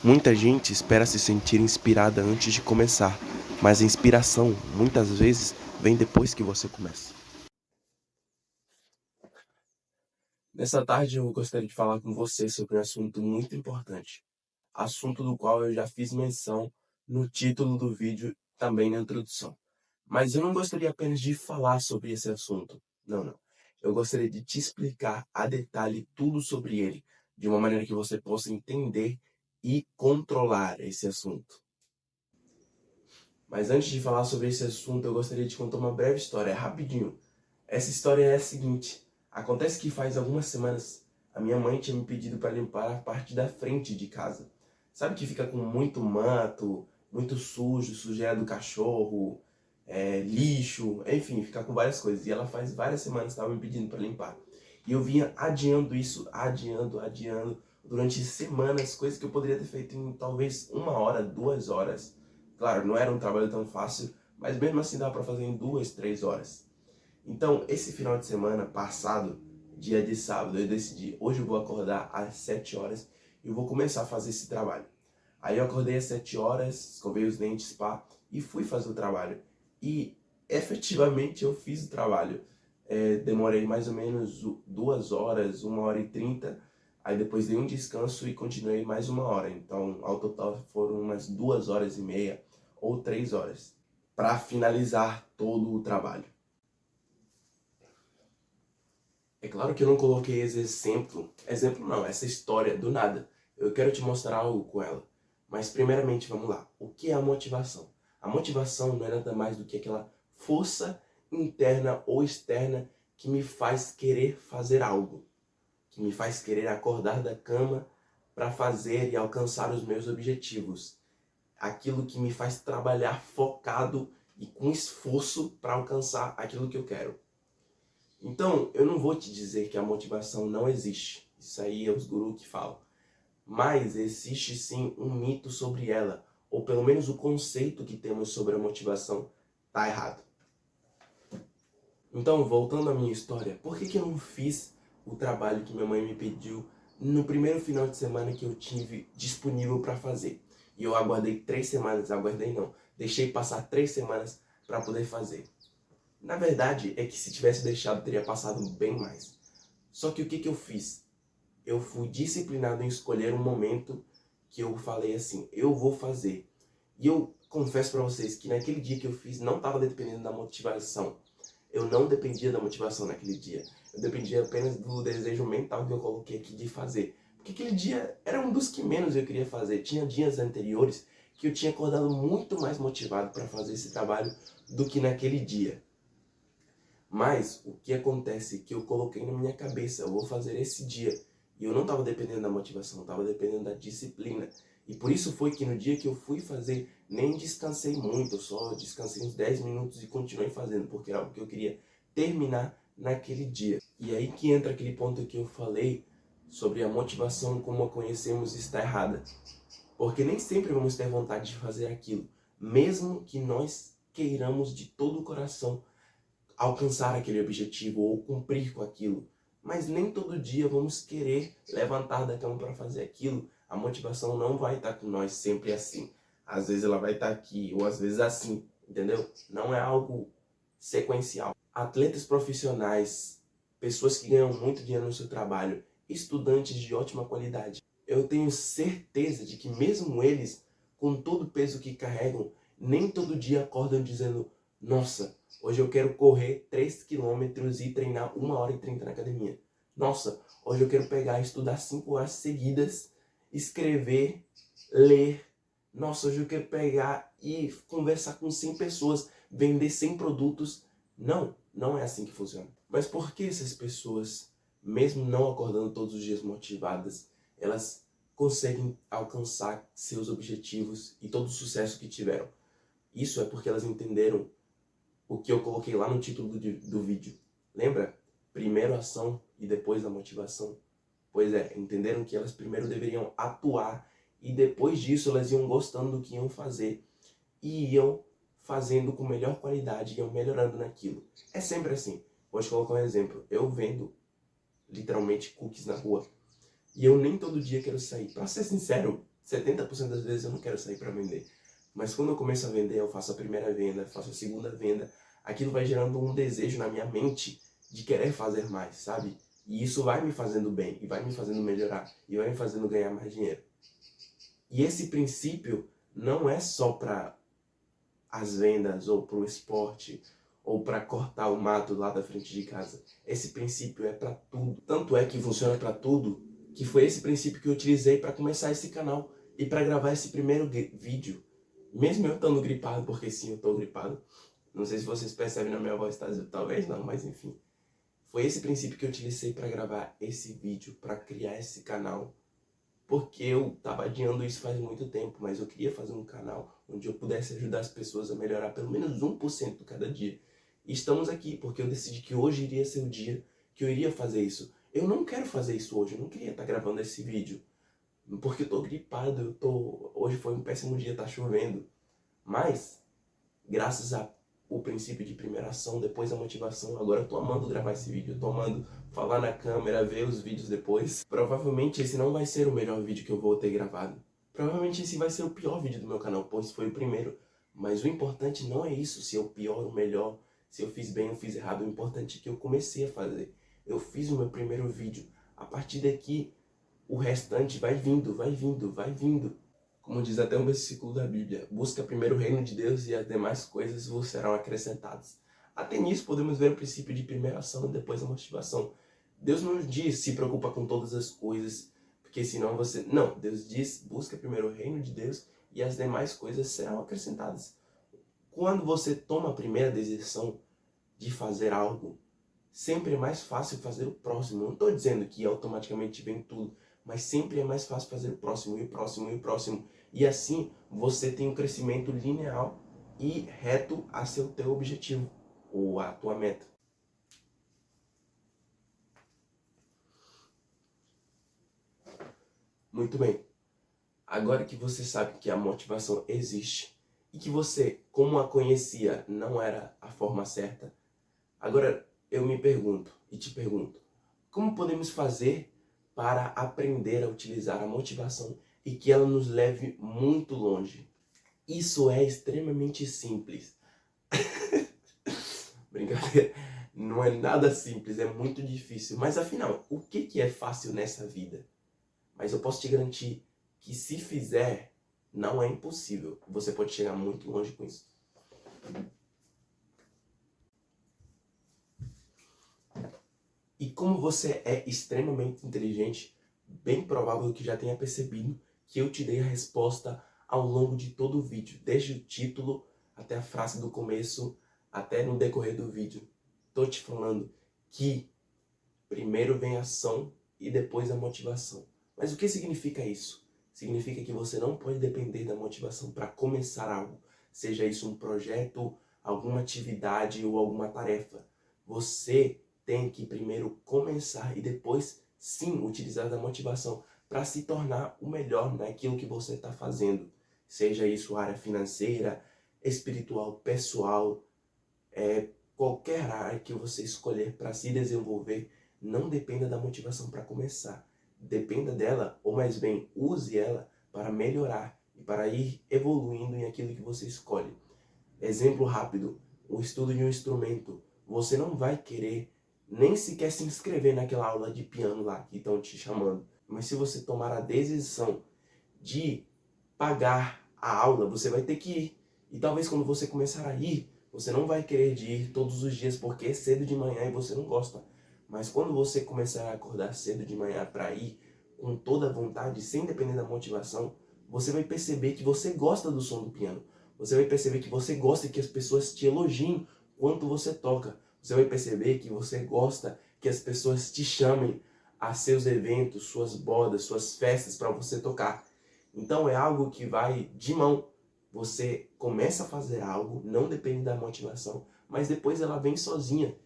Muita gente espera se sentir inspirada antes de começar, mas a inspiração, muitas vezes, vem depois que você começa. Nessa tarde eu gostaria de falar com você sobre um assunto muito importante, assunto do qual eu já fiz menção no título do vídeo e também na introdução. Mas eu não gostaria apenas de falar sobre esse assunto, não. Eu gostaria de te explicar a detalhe tudo sobre ele, de uma maneira que você possa entender e controlar esse assunto. Mas antes de falar sobre esse assunto, eu gostaria de contar uma breve história, rapidinho. Essa história é a seguinte: acontece que faz algumas semanas a minha mãe tinha me pedido para limpar a parte da frente de casa. Sabe que fica com muito mato, muito sujo, sujeira do cachorro, lixo, enfim, fica com várias coisas. E ela faz várias semanas estava me pedindo para limpar. E eu vinha adiando isso, adiando, durante semanas, coisas que eu poderia ter feito em talvez 1 hora, 2 horas. Claro, não era um trabalho tão fácil, mas mesmo assim dava para fazer em 2, 3 horas. Então, esse final de semana passado, dia de sábado, eu decidi, hoje eu vou acordar às 7 horas e eu vou começar a fazer esse trabalho. Aí eu acordei às 7 horas, escovei os dentes, pá, e fui fazer o trabalho. E efetivamente eu fiz o trabalho. Demorei mais ou menos 2 horas, 1 hora e 30. Aí depois dei um descanso e continuei mais 1 hora. Então, ao total foram umas 2 horas e meia ou 3 horas para finalizar todo o trabalho. É claro que eu não coloquei esse exemplo não, essa história do nada. Eu quero te mostrar algo com ela. Mas primeiramente, vamos lá. O que é a motivação? A motivação não é nada mais do que aquela força interna ou externa que me faz querer fazer algo, que me faz querer acordar da cama para fazer e alcançar os meus objetivos. Aquilo que me faz trabalhar focado e com esforço para alcançar aquilo que eu quero. Então, eu não vou te dizer que a motivação não existe. Isso aí é os gurus que falam. Mas existe sim um mito sobre ela, ou pelo menos o conceito que temos sobre a motivação está errado. Então, voltando à minha história, por que eu não fiz o trabalho que minha mãe me pediu no primeiro final de semana que eu tive disponível para fazer? E eu aguardei 3 semanas, deixei passar 3 semanas para poder fazer. Na verdade, é que se tivesse deixado, teria passado bem mais. Só que o que eu fiz? Eu fui disciplinado em escolher um momento que eu falei assim, eu vou fazer. E eu confesso para vocês que naquele dia que eu fiz, não estava dependendo da motivação. Eu não dependia da motivação naquele dia. Eu dependia apenas do desejo mental que eu coloquei aqui de fazer. Porque aquele dia era um dos que menos eu queria fazer. Tinha dias anteriores que eu tinha acordado muito mais motivado para fazer esse trabalho do que naquele dia. Mas o que acontece é que eu coloquei na minha cabeça, eu vou fazer esse dia. E eu não estava dependendo da motivação, estava dependendo da disciplina. E por isso foi que no dia que eu fui fazer, nem descansei muito, eu só descansei uns 10 minutos e continuei fazendo, porque era algo que eu queria terminar naquele dia. E aí que entra aquele ponto que eu falei sobre a motivação como a conhecemos está errada. Porque nem sempre vamos ter vontade de fazer aquilo, mesmo que nós queiramos de todo o coração alcançar aquele objetivo ou cumprir com aquilo. Mas nem todo dia vamos querer levantar da cama para fazer aquilo. A motivação não vai estar com nós sempre assim. Às vezes ela vai estar aqui, ou às vezes assim, entendeu? Não é algo sequencial. Atletas profissionais, pessoas que ganham muito dinheiro no seu trabalho, estudantes de ótima qualidade. Eu tenho certeza de que mesmo eles, com todo o peso que carregam, nem todo dia acordam dizendo: nossa, hoje eu quero correr 3 quilômetros e treinar 1 hora e 30 na academia. Nossa, hoje eu quero pegar e estudar 5 horas seguidas, escrever, ler. Nossa, hoje eu quero pegar e conversar com 100 pessoas, vender 100 produtos. Não, não é assim que funciona. Mas por que essas pessoas, mesmo não acordando todos os dias motivadas, elas conseguem alcançar seus objetivos e todo o sucesso que tiveram? Isso é porque elas entenderam o que eu coloquei lá no título do vídeo. Lembra? Primeiro a ação e depois a motivação. Pois é, entenderam que elas primeiro deveriam atuar e depois disso elas iam gostando do que iam fazer e iam fazendo com melhor qualidade, iam melhorando naquilo. É sempre assim. Vou te colocar um exemplo. Eu vendo literalmente cookies na rua e eu nem todo dia quero sair. Pra ser sincero, 70% das vezes eu não quero sair para vender. Mas quando eu começo a vender, eu faço a primeira venda, faço a segunda venda, aquilo vai gerando um desejo na minha mente de querer fazer mais, sabe? E isso vai me fazendo bem, e vai me fazendo melhorar, e vai me fazendo ganhar mais dinheiro. E esse princípio não é só para as vendas, ou para o esporte, ou para cortar o mato lá da frente de casa. Esse princípio é para tudo. Tanto é que funciona para tudo, que foi esse princípio que eu utilizei para começar esse canal e para gravar esse primeiro vídeo. Mesmo eu estando gripado, porque sim, eu estou gripado. Não sei se vocês percebem na minha voz, talvez não, mas enfim. Foi esse princípio que eu utilizei para gravar esse vídeo, para criar esse canal. Porque eu estava adiando isso faz muito tempo, mas eu queria fazer um canal onde eu pudesse ajudar as pessoas a melhorar pelo menos 1% cada dia. E estamos aqui porque eu decidi que hoje iria ser o dia que eu iria fazer isso. Eu não quero fazer isso hoje, eu não queria estar gravando esse vídeo. Porque eu tô gripado, hoje foi um péssimo dia, tá chovendo. Mas, graças ao princípio de primeira ação, depois a motivação, agora eu tô amando gravar esse vídeo, eu tô amando falar na câmera, ver os vídeos depois. Provavelmente esse não vai ser o melhor vídeo que eu vou ter gravado. Provavelmente esse vai ser o pior vídeo do meu canal, pois foi o primeiro. Mas o importante não é isso, se é o pior ou o melhor, se eu fiz bem ou fiz errado. O importante é que eu comecei a fazer. Eu fiz o meu primeiro vídeo. A partir daqui, o restante vai vindo, vai vindo, vai vindo. Como diz até um versículo da Bíblia, busca primeiro o reino de Deus e as demais coisas vos serão acrescentadas. Até nisso podemos ver o princípio de primeira ação e depois a motivação. Deus não diz se preocupa com todas as coisas, porque senão você... Não, Deus diz busca primeiro o reino de Deus e as demais coisas serão acrescentadas. Quando você toma a primeira decisão de fazer algo, sempre é mais fácil fazer o próximo. Não estou dizendo que automaticamente vem tudo, mas sempre é mais fácil fazer o próximo, e o próximo, e o próximo. E assim você tem um crescimento linear e reto a seu teu objetivo, ou a tua meta. Muito bem. Agora que você sabe que a motivação existe, e que você, como a conhecia, não era a forma certa, agora eu me pergunto, e te pergunto, como podemos fazer para aprender a utilizar a motivação e que ela nos leve muito longe? Isso é extremamente simples. Brincadeira. Não é nada simples, é muito difícil. Mas afinal, o que é fácil nessa vida? Mas eu posso te garantir que se fizer, não é impossível. Você pode chegar muito longe com isso. E como você é extremamente inteligente, bem provável que já tenha percebido que eu te dei a resposta ao longo de todo o vídeo, desde o título até a frase do começo, até no decorrer do vídeo. Tô te falando que primeiro vem a ação e depois a motivação. Mas o que significa isso? Significa que você não pode depender da motivação para começar algo, seja isso um projeto, alguma atividade ou alguma tarefa. Você tem que primeiro começar e depois sim utilizar da motivação para se tornar o melhor naquilo que você está fazendo. Seja isso área financeira, espiritual, pessoal, qualquer área que você escolher para se desenvolver, não dependa da motivação para começar. Dependa dela, ou mais bem, use ela para melhorar e para ir evoluindo em aquilo que você escolhe. Exemplo rápido, o estudo de um instrumento. Você não vai querer nem sequer se inscrever naquela aula de piano lá que estão te chamando. Mas se você tomar a decisão de pagar a aula, você vai ter que ir. E talvez quando você começar a ir, você não vai querer de ir todos os dias porque é cedo de manhã e você não gosta. Mas quando você começar a acordar cedo de manhã para ir com toda a vontade, sem depender da motivação, você vai perceber que você gosta do som do piano. Você vai perceber que você gosta que as pessoas te elogiem quanto você toca. Você vai perceber que você gosta que as pessoas te chamem a seus eventos, suas bodas, suas festas para você tocar. Então é algo que vai de mão. Você começa a fazer algo, não depende da motivação, mas depois ela vem sozinha,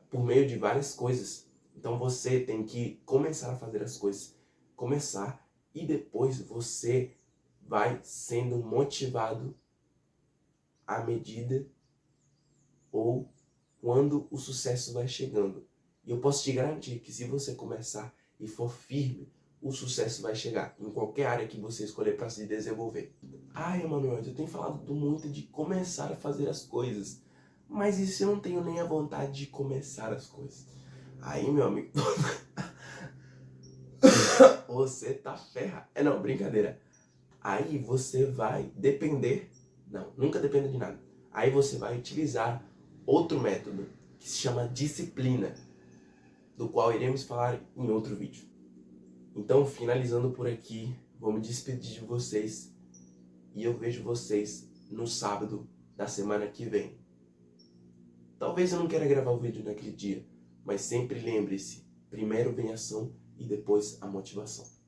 por meio de várias coisas. Então você tem que começar a fazer as coisas. Começar e depois você vai sendo motivado à medida ou quando o sucesso vai chegando. E eu posso te garantir que se você começar e for firme, o sucesso vai chegar em qualquer área que você escolher para se desenvolver. Ai, Emanuel, eu tenho falado muito de começar a fazer as coisas, mas e se eu não tenho nem a vontade de começar as coisas? Aí, meu amigo, você tá ferrado. Não, brincadeira. Aí você vai depender, não, nunca dependa de nada. Aí você vai utilizar outro método que se chama disciplina, do qual iremos falar em outro vídeo. Então, finalizando por aqui, vou me despedir de vocês e eu vejo vocês no sábado da semana que vem. Talvez eu não queira gravar o vídeo naquele dia, mas sempre lembre-se, primeiro vem a ação e depois a motivação.